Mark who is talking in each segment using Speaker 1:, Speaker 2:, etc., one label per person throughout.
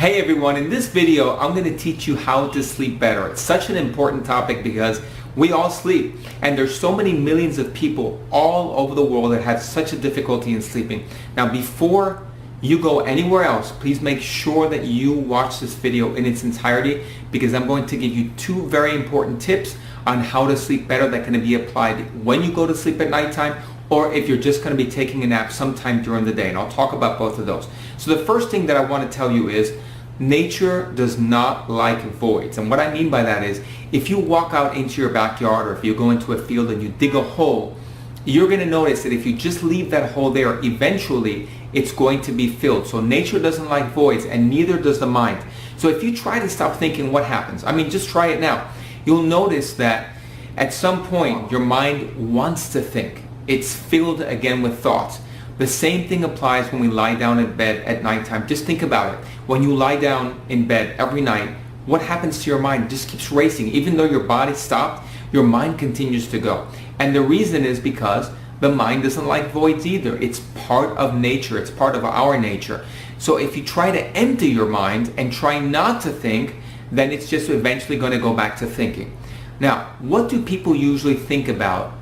Speaker 1: Hey everyone, in this video I'm going to teach you how to sleep better. It's such an important topic because we all sleep and there's so many millions of people all over the world that have such a difficulty in sleeping. Now before you go anywhere else, please make sure that you watch this video in its entirety because I'm going to give you two very important tips on how to sleep better that can be applied when you go to sleep at nighttime or if you're just going to be taking a nap sometime during the day, and I'll talk about both of those. So the first thing that I want to tell you is nature does not like voids. And what I mean by that is if you walk out into your backyard or if you go into a field and you dig a hole, you're going to notice that if you just leave that hole there, eventually it's going to be filled. So nature doesn't like voids and neither does the mind. So if you try to stop thinking, what happens? I mean, just try it now. You'll notice that at some point your mind wants to think. It's filled again with thoughts. The same thing applies when we lie down in bed at nighttime. Just think about it. When you lie down in bed every night, what happens to your mind? It just keeps racing. Even though your body stopped, your mind continues to go. And the reason is because the mind doesn't like voids either. It's part of nature. It's part of our nature. So if you try to empty your mind and try not to think, then it's just eventually going to go back to thinking. Now, what do people usually think about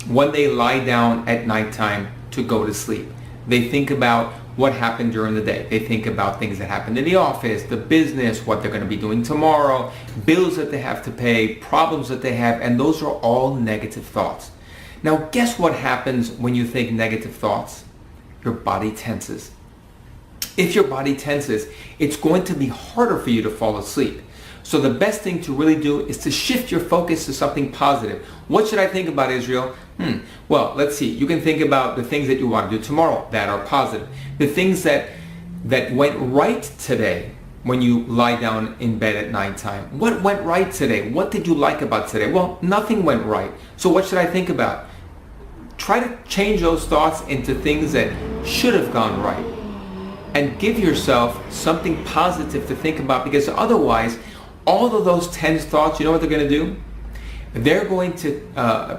Speaker 1: when they lie down at nighttime to go to sleep? They think about what happened during the day. They think about things that happened in the office, the business, what they're going to be doing tomorrow, bills that they have to pay, problems that they have, and those are all negative thoughts. Now, guess what happens when you think negative thoughts? Your body tenses. If your body tenses, it's going to be harder for you to fall asleep. So the best thing to really do is to shift your focus to something positive. What should I think about, Israel? Well, let's see. You can think about the things that you want to do tomorrow that are positive. The things that went right today when you lie down in bed at nighttime. What went right today? What did you like about today? Well, nothing went right. So what should I think about? Try to change those thoughts into things that should have gone right. And give yourself something positive to think about, because otherwise, all of those tense thoughts, you know what they're going to do? They're going to,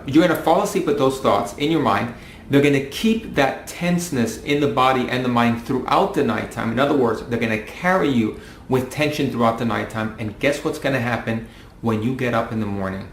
Speaker 1: you're going to fall asleep with those thoughts in your mind. They're going to keep that tenseness in the body and the mind throughout the nighttime. In other words, they're going to carry you with tension throughout the nighttime. And guess what's going to happen when you get up in the morning?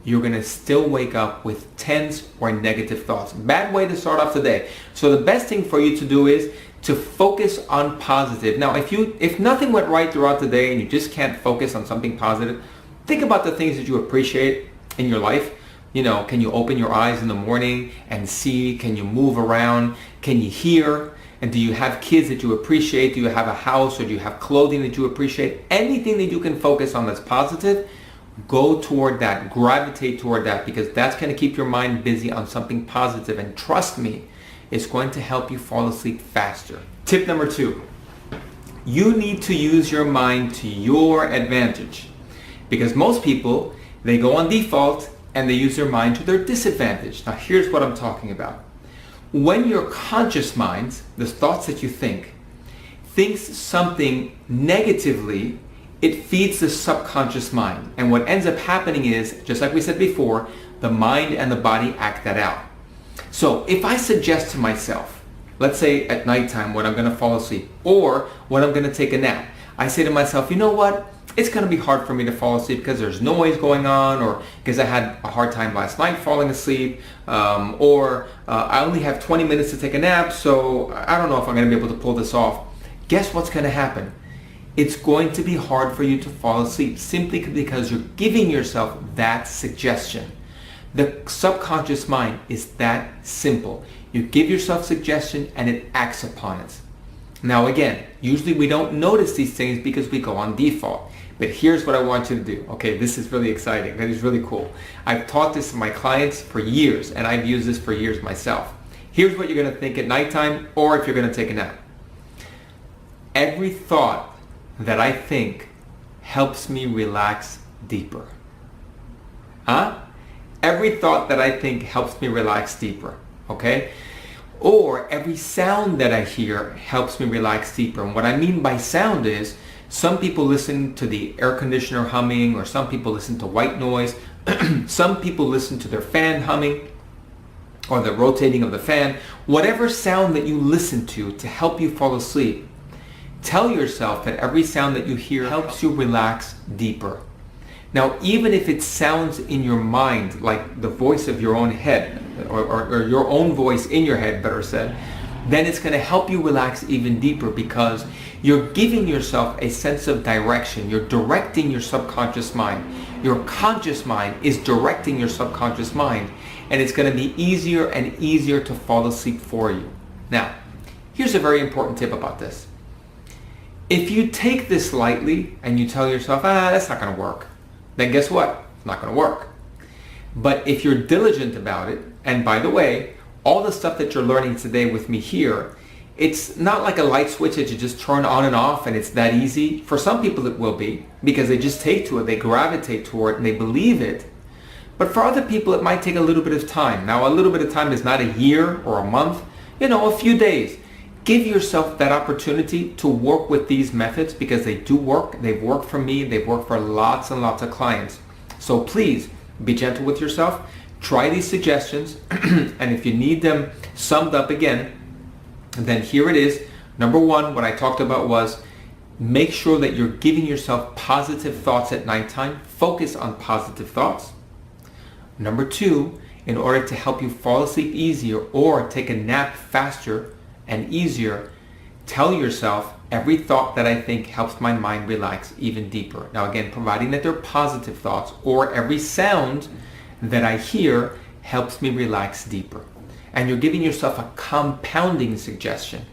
Speaker 1: You're going to still wake up with tense or negative thoughts. Bad way to start off the day. So the best thing for you to do is to focus on positive. Now, if nothing went right throughout the day and you just can't focus on something positive, think about the things that you appreciate in your life. You know, can you open your eyes in the morning and see? Can you move around? Can you hear? And do you have kids that you appreciate? Do you have a house, or do you have clothing that you appreciate? Anything that you can focus on that's positive, go toward that, gravitate toward that, because that's going to keep your mind busy on something positive. And trust me, it's going to help you fall asleep faster. Tip number 2, you need to use your mind to your advantage, because most people, they go on default and they use their mind to their disadvantage. Now here's what I'm talking about. When your conscious mind, the thoughts that you think, thinks something negatively, it feeds the subconscious mind. And what ends up happening is, just like we said before, the mind and the body act that out. So if I suggest to myself, let's say at nighttime when I'm going to fall asleep or when I'm going to take a nap, I say to myself, you know what? It's going to be hard for me to fall asleep because there's noise going on, or because I had a hard time last night falling asleep, or I only have 20 minutes to take a nap, so I don't know if I'm going to be able to pull this off. Guess what's going to happen? It's going to be hard for you to fall asleep simply because you're giving yourself that suggestion. The subconscious mind is that simple. You give yourself suggestion and it acts upon it. Now again, usually we don't notice these things because we go on default. But here's what I want you to do. Okay, this is really exciting. That is really cool. I've taught this to my clients for years, and I've used this for years myself. Here's what you're going to think at nighttime, or if you're going to take a nap. Every thought that I think helps me relax deeper. Every thought that I think helps me relax deeper. Okay? Or every sound that I hear helps me relax deeper. And what I mean by sound is, some people listen to the air conditioner humming, or some people listen to white noise. Some people listen to their fan humming or the rotating of the fan. Whatever sound that you listen to help you fall asleep, Tell yourself that every sound that you hear helps you relax deeper. Now, even if it sounds in your mind like the voice of your own head, or your own voice in your head, better said, then it's going to help you relax even deeper because you're giving yourself a sense of direction. You're directing your subconscious mind. Your conscious mind is directing your subconscious mind, and it's going to be easier and easier to fall asleep for you. Now, here's a very important tip about this. If you take this lightly and you tell yourself, that's not going to work, then guess what? It's not going to work. But if you're diligent about it, and by the way, all the stuff that you're learning today with me here, it's not like a light switch that you just turn on and off and it's that easy. For some people it will be, because they just take to it, they gravitate toward it, and they believe it. But for other people it might take a little bit of time. Now, a little bit of time is not a year or a month, a few days. Give yourself that opportunity to work with these methods because they do work. They've worked for me. They've worked for lots and lots of clients. So please be gentle with yourself. Try these suggestions. And if you need them summed up again, then here it is. Number one, what I talked about was make sure that you're giving yourself positive thoughts at nighttime. Focus on positive thoughts. Number two, in order to help you fall asleep easier or take a nap faster and easier, tell yourself, every thought that I think helps my mind relax even deeper. Now again, providing that they're positive thoughts, or every sound that I hear helps me relax deeper. And you're giving yourself a compounding suggestion.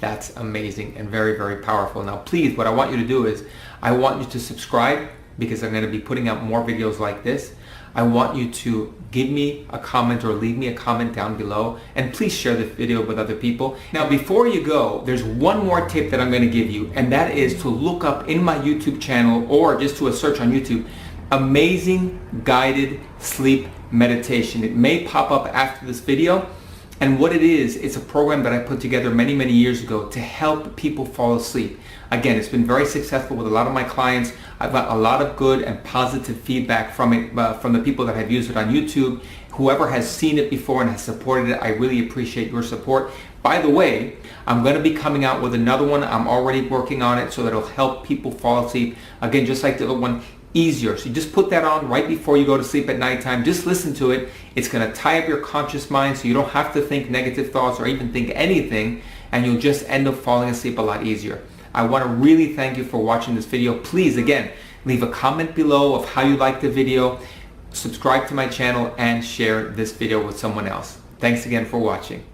Speaker 1: That's amazing and very, very powerful. Now please, what I want you to do is, I want you to subscribe because I'm going to be putting out more videos like this. I want you to give me a comment or leave me a comment down below, and please share this video with other people. Now before you go, there's one more tip that I'm going to give you, and that is to look up in my YouTube channel or just do a search on YouTube, Amazing Guided Sleep Meditation. It may pop up after this video. And what it is, it's a program that I put together many, many years ago to help people fall asleep. Again, it's been very successful with a lot of my clients. I've got a lot of good and positive feedback from it, from the people that have used it on YouTube. Whoever has seen it before and has supported it, I really appreciate your support. By the way, I'm going to be coming out with another one. I'm already working on it so that it'll help people fall asleep. Again, just like the other one, easier. So you just put that on right before you go to sleep at nighttime. Just listen to it. It's going to tie up your conscious mind so you don't have to think negative thoughts or even think anything, and you'll just end up falling asleep a lot easier. I want to really thank you for watching this video. Please, again, leave a comment below of how you liked the video, subscribe to my channel, and share this video with someone else. Thanks again for watching.